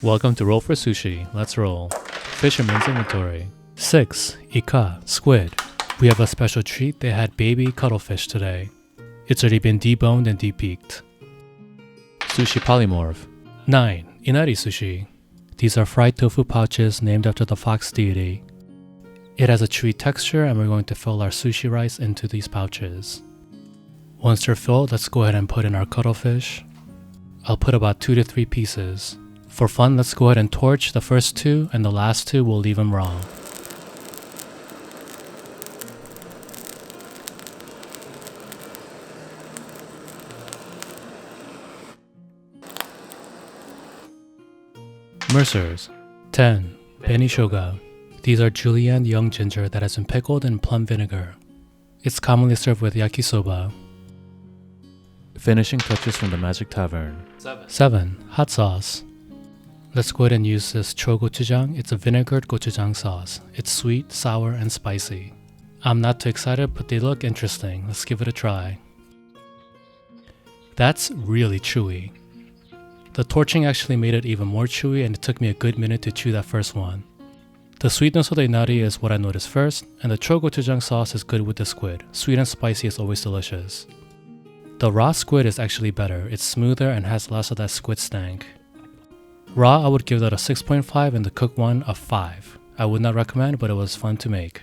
Welcome to Roll for Sushi. Let's roll. Fisherman's inventory. 6. Ika, squid. We have a special treat. They had baby cuttlefish today. It's already been deboned and depeaked. Sushi polymorph. 9. Inari Sushi. These are fried tofu pouches named after the fox deity. It has a chewy texture and we're going to fill our sushi rice into these pouches. Once they're filled, let's go ahead and put in our cuttlefish. I'll put about 2 to 3 pieces. For fun, let's go ahead and torch the first 2 and the last 2 we'll leave them raw. Mercers. 10. Benishoga. These are Julian young ginger that has been pickled in plum vinegar. It's commonly served with yakisoba. Finishing touches from the Magic Tavern. 7. Hot sauce. Let's go ahead and use this gochujang. It's a vinegared gochujang sauce. It's sweet, sour, and spicy. I'm not too excited, but they look interesting. Let's give it a try. That's really chewy. The torching actually made it even more chewy, and it took me a good minute to chew that first one. The sweetness of the inari is what I noticed first, and the gochujang sauce is good with the squid. Sweet and spicy is always delicious. The raw squid is actually better. It's smoother and has less of that squid stank. Raw, I would give that a 6.5 and the cooked one a 5. I would not recommend, but it was fun to make.